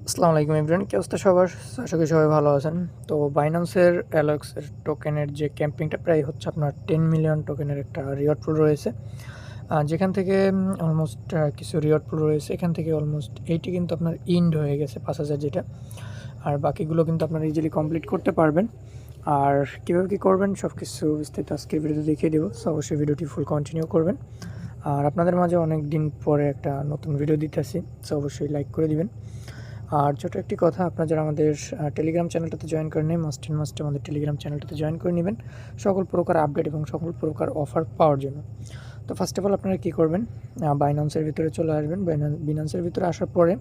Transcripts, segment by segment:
আসসালামু আলাইকুম এভরিওয়ান, কি অবস্থা সবার? আশা করি সবাই ভালো আছেন। তো বাইন্যান্সের অ্যালক্সের টোকেনের যে ক্যাম্পিংটা প্রায় হচ্ছে আপনার 10 মিলিয়ন টোকেনের একটা রিওয়ার্ড পুল রয়েছে, যেখান থেকে অলমোস্ট কিছু রিওয়ার্ড পুল রয়েছে। এখান থেকে অলমোস্ট 80 কিন্তু আপনার ইন্ড হয়ে গেছে 5,000 যেটা, আর বাকিগুলো কিন্তু আপনারা ইজিলি কমপ্লিট করতে পারবেন। আর কীভাবে কী করবেন সব কিছু বিস্তারিত আজকে ভিডিওতে দেখিয়ে দেবো, সো অবশ্যই ভিডিওটি ফুল কন্টিনিউ করবেন। আর আপনাদের মাঝে অনেক দিন পরে একটা নতুন ভিডিও দিতেছি, সো অবশ্যই লাইক করে দিবেন। আর ছোটো একটি কথা, আপনারা যারা আমাদের টেলিগ্রাম চ্যানেলটাতে জয়েন করে নেন, মাস্ট আমাদের টেলিগ্রাম চ্যানেলটাতে জয়েন করে নেবেন সকল প্রকার আপডেট এবং সকল প্রকার অফার পাওয়ার জন্য। তো ফার্স্ট অফ অল আপনারা কী করবেন, বাইন্যান্সের ভিতরে চলে আসবেন। বাইন্যান্সের ভিতরে আসার পরে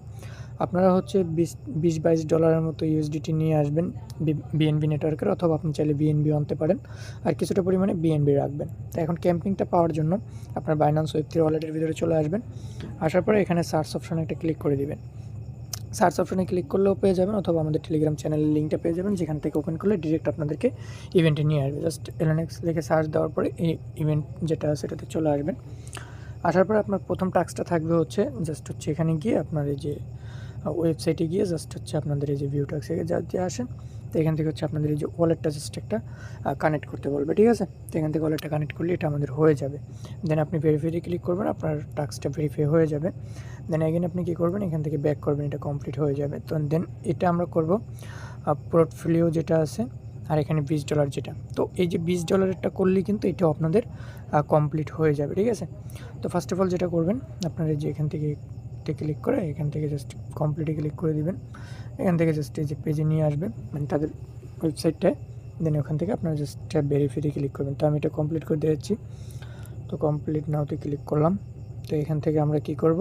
আপনারা হচ্ছে 20-22 ডলারের মতো ইউএসডিটি নিয়ে আসবেন বিএনবি নেটওয়ার্কের, অথবা আপনি চাইলে বিএনবি আনতে পারেন, আর কিছুটা পরিমাণে বিএনবি রাখবেন। তো এখন ক্যাম্পিংটা পাওয়ার জন্য আপনার বাইন্যান্স ওয়েব3 ওয়ালেটের ভিতরে চলে আসবেন। আসার পরে এখানে সার্চ অপশানে একটা ক্লিক করে দিবেন। সার্চ অপশানে ক্লিক করলেও পেয়ে যাবেন, অথবা আমাদের টেলিগ্রাম চ্যানেলের লিঙ্কটা পেয়ে যাবেন, যেখান থেকে ওপেন করলে ডিরেক্ট আপনাদেরকে ইভেন্টে নিয়ে আসবে। জাস্ট এলএনএক্স লিখে সার্চ দেওয়ার পরে এই ইভেন্ট যেটা সেটাতে চলে আসবেন। আসার পরে আপনার প্রথম টাস্কটা থাকবে হচ্ছে জাস্ট হচ্ছে এখানে গিয়ে আপনার এই যে ওয়েবসাইটে গিয়ে জাস্ট হচ্ছে আপনাদের এই যে ভিউ টাস্ক থেকে যাতে আসেন। তো এখান থেকে হচ্ছে আপনাদের এই যে ওয়ালেটটা জাস্ট একটা কানেক্ট করতে বলবে, ঠিক আছে? তো এখান থেকে ওয়ালেটটা কানেক্ট করলে এটা আমাদের হয়ে যাবে। দেন আপনি ভেরিফাইতে ক্লিক করবেন, আপনার টাস্কটা ভেরিফাই হয়ে যাবে। দেন এগেন আপনি কী করবেন, এখান থেকে ব্যাক করবেন, এটা কমপ্লিট হয়ে যাবে। তো দেন এটা আমরা করব পোর্টফোলিও যেটা আছে, আর এখানে $20 যেটা। তো এই যে $20 করলেই কিন্তু এটাও আপনাদের কমপ্লিট হয়ে যাবে, ঠিক আছে? তো ফার্স্ট অফ অল যেটা করবেন, আপনারা যে এখান থেকে ক্লিক করে এখান থেকে জাস্ট কমপ্লিটে ক্লিক করে দিবেন। এখান থেকে জাস্ট এই যে পেজে নিয়ে আসবে, মানে তাদের ওয়েবসাইটটায়। দেন ওখান থেকে আপনারা জাস্ট ভেরিফাইতে ক্লিক করবেন। তো আমি এটা কমপ্লিট করে দিয়েছি, তো কমপ্লিট নাওতে ক্লিক করলাম। তো এখান থেকে আমরা কি করব,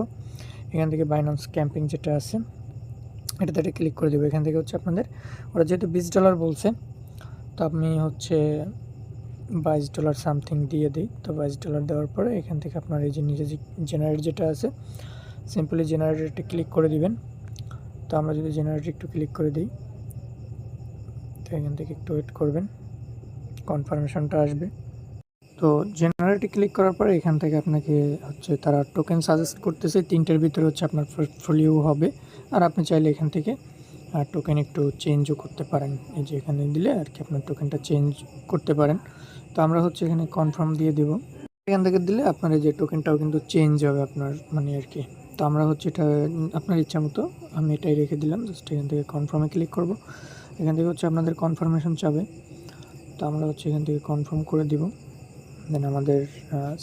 এখান থেকে বাইন্যান্স ক্যাম্পিং যেটা আছে এটাতে একটা ক্লিক করে দেবো। এখান থেকে হচ্ছে আপনাদের ওরা যেহেতু $20 বলছে, তো আপনি হচ্ছে $22 সামথিং দিয়ে দিই। তো $22 দেওয়ার পরে এখান থেকে আপনার এই যে নিজে যে জেনারেট যেটা আছে, সিম্পলি জেনারেটরটা ক্লিক করে দিবেন। তো আমরা যদি জেনারেটর একটু ক্লিক করে দিই, তো এখান থেকে একটু ওয়েট করবেন, কনফার্মেশনটা আসবে। তো জেনারেটে ক্লিক করার পরে এখান থেকে আপনাকে হচ্ছে তারা টোকেন সাজেস্ট করতেছে, 3টার ভিতরে হচ্ছে আপনার পোর্টফোলিও হবে। আর আপনি চাইলে এখান থেকে টোকেন একটু চেঞ্জও করতে পারেন, এই যে এখানে দিলে আর কি আপনার টোকেনটা চেঞ্জ করতে পারেন। তো আমরা হচ্ছে এখানে কনফার্ম দিয়ে দেব। এখান থেকে দিলে আপনার এই যে টোকেনটাও কিন্তু চেঞ্জ হবে আপনার, মানে আর কি। তো আমরা হচ্ছে এটা আপনার ইচ্ছা মতো আমি এটাই রেখে দিলাম। জাস্ট এখান থেকে কনফার্মে ক্লিক করব। এখান থেকে হচ্ছে আপনাদের কনফার্মেশন চাবে, তো আমরা হচ্ছে এখান থেকে কনফার্ম করে দিব। দেন আমাদের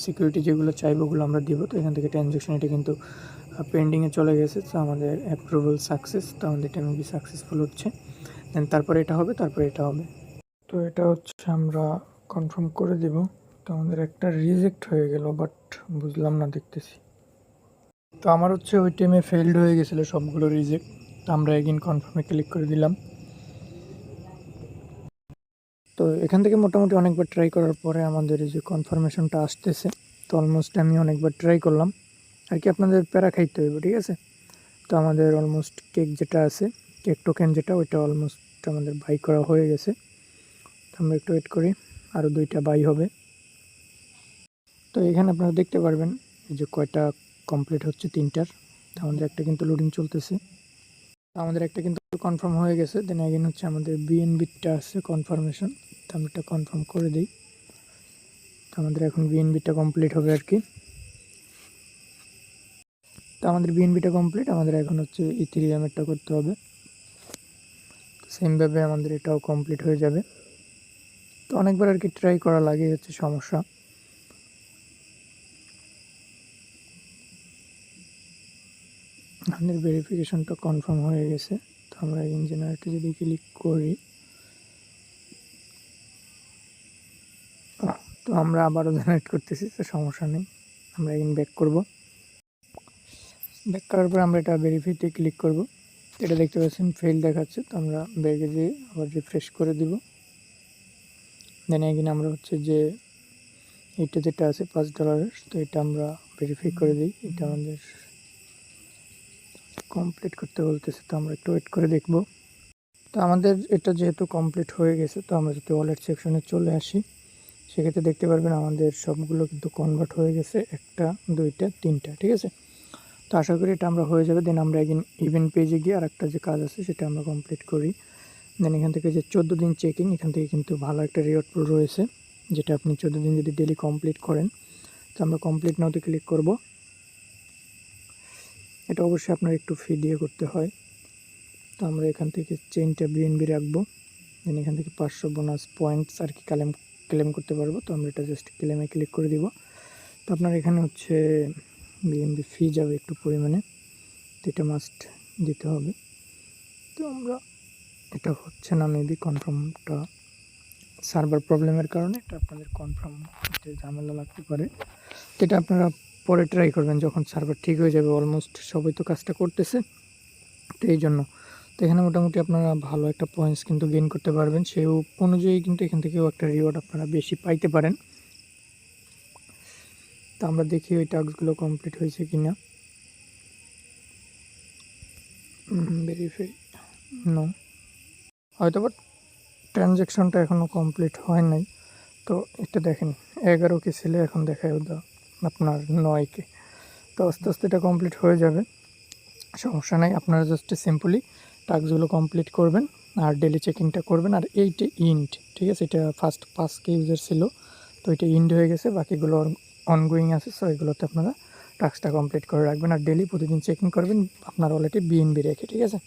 সিকিউরিটি যেগুলো চাইবে ওগুলো আমরা দিব। তো এখান থেকে ট্রানজ্যাকশন এটা কিন্তু পেন্ডিংয়ে চলে গেছে, তো আমাদের অ্যাপ্রুভাল সাকসেস, তো আমাদের এটা মেবি সাকসেসফুল হচ্ছে। দেন তারপরে এটা হবে, তারপরে এটা হবে। তো এটা হচ্ছে আমরা কনফার্ম করে দিব। তো আমাদের একটা রিজেক্ট হয়ে গেল, বাট বুঝলাম না, দেখতেছি। তো আমার হচ্ছে ওই টাইমে ফেলড হয়ে গেছিলো সবগুলো রিজেক্ট। তো আমরা এগেইন কনফার্মে ক্লিক করে দিলাম। তো এখান থেকে মোটামুটি অনেকবার ট্রাই করার পরে আমাদের এই যে কনফার্মেশনটা আসতেছে। তো অলমোস্ট আমি অনেকবার ট্রাই করলাম আর কি, আপনাদের প্যারা খাইতে হইব, ঠিক আছে? তো আমাদের অলমোস্ট কেক যেটা আছে, কেক টোকেন যেটা, ওইটা অলমোস্ট আমাদের বাই করা হয়ে গেছে। তো আমরা একটু ওয়েট করি, আরও 2টা বাই হবে। তো এখানে আপনারা দেখতে পারবেন এই যে কয়টা কমপ্লিট হচ্ছে, 3টার। তো আমাদের একটা কিন্তু লোডিং চলতেছে, আমাদের একটা কিন্তু কনফার্ম হয়ে গেছে। দেন এগেন হচ্ছে আমাদের বিএনবিটা আছে কনফার্মেশন, তো আমরা এটা কনফার্ম করে দিই। তো আমাদের এখন বিএনবিটা কমপ্লিট হবে আর কি। তো আমাদের বিএনবিটা কমপ্লিট, আমাদের এখন হচ্ছে ইথেরিয়ামেরটা করতে হবে। সেমভাবে আমাদের এটাও কমপ্লিট হয়ে যাবে। তো অনেকবার আর কি ট্রাই করা লাগে, হচ্ছে সমস্যা। আমাদের ভেরিফিকেশনটা কনফার্ম হয়ে গেছে। তো আমরা ইঞ্জিনিয়ারটা যদি ক্লিক করি, তো আমরা আবারও জেনারেট করতেছি, তো সমস্যা নেই। আমরা এগেইন ব্যাক করব। ব্যাক করার পর আমরা এটা ভেরিফাইতে ক্লিক করব। এটা দেখতে পাচ্ছেন ফেল দেখাচ্ছে, তো আমরা ব্যাগে দিয়ে আবার রিফ্রেশ করে দিব। দেন এগেইন আমরা হচ্ছে যে এইটা যেটা আছে $5, তো এটা আমরা ভেরিফাই করে দিই। এটা আমাদের কমপ্লিট করতে বলতেছে, তো আমরা একটু ওয়েট করে দেখব। তো আমাদের এটা যেহেতু কমপ্লিট হয়ে গেছে, তো আমরা যদি ওয়ালেট সেকশনে চলে আসি, সেক্ষেত্রে দেখতে পারবেন আমাদের সবগুলো কিন্তু কনভার্ট হয়ে গেছে, 1টা 2টা 3টা, ঠিক আছে? তো আশা করি এটা আমরা হয়ে যাবে। দেন আমরা ইভেন্ট পেজে গিয়ে আরেকটা যে কাজ আছে সেটা আমরা কমপ্লিট করি। দেন এখান থেকে যে 14 দিন চেকিং, এখান থেকে কিন্তু ভালো একটা রিওয়ার্ড পুল রয়েছে, যেটা আপনি 14 দিন যদি ডেলি কমপ্লিট করেন। তো আমরা কমপ্লিট নাওতে ক্লিক করব। এটা অবশ্যই আপনার একটু ফি দিয়ে করতে হয়। তো আমরা এখান থেকে চেইনটা বিএনবি রাখবো। দেন এখান থেকে 500 বোনাস পয়েন্টস আর কি ক্লেম করতে পারবো। তো আমরা এটা জাস্ট ক্লেমে ক্লিক করে দিব। তো আপনার এখানে হচ্ছে বিএনবি ফি যাবে একটু পরিমাণে, তো এটা মাস্ট দিতে হবে। তো আমরা এটা হচ্ছে না, মেবি কনফার্মটা সার্ভার প্রবলেমের কারণে এটা আপনাদের কনফার্ম করতে ঝামেলা লাগতে পারে। তো এটা আপনারা পরে ট্রাই করবেন যখন সার্ভার ঠিক হয়ে যাবে। অলমোস্ট সবাই তো কাজটা করতেছে, তো এই জন্য। তো এখানে মোটামুটি আপনারা ভালো একটা পয়েন্টস কিন্তু গেইন করতে পারবেন, সেই অনুযায়ী কিন্তু এখান থেকেও একটা রিওয়ার্ড আপনারা বেশি পাইতে পারেন। তো আমরা দেখি ওই টাস্কগুলো কমপ্লিট হয়েছে কি না। ভেরিফাই নো, হয়তো বা ট্রানজ্যাকশনটা এখনও কমপ্লিট হয় নাই। তো এটা দেখেন 11কে ছেলে এখন দেখায় ওটা আপনার 9কে। তো আস্তে আস্তে এটা কমপ্লিট হয়ে যাবে, সমস্যা নাই। আপনারা জাস্ট সিম্পলি টাস্কগুলো কমপ্লিট করবেন আর ডেলি চেকিংটা করবেন। আর এইটা ইন্ড, ঠিক আছে, এটা ফার্স্ট 5কে ইউজার ছিল, তো এটা ইন্ড হয়ে গেছে, বাকিগুলো অনগোয়িং আছে। সো এগুলোতে আপনারা টাস্কটা কমপ্লিট করে রাখবেন আর ডেলি প্রতিদিন চেকিং করবেন আপনার ওয়ালেটে বিএনবি রেখে, ঠিক আছে।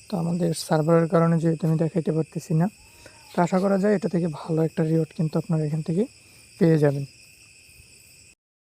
তো আমাদের সার্ভারের কারণে যেহেতু আমি দেখাইতে পারতেছি না, তো আশা করা যায় এটা থেকে ভালো একটা রিওয়ার্ড কিন্তু আপনারা এখান থেকে পেয়ে যাবেন।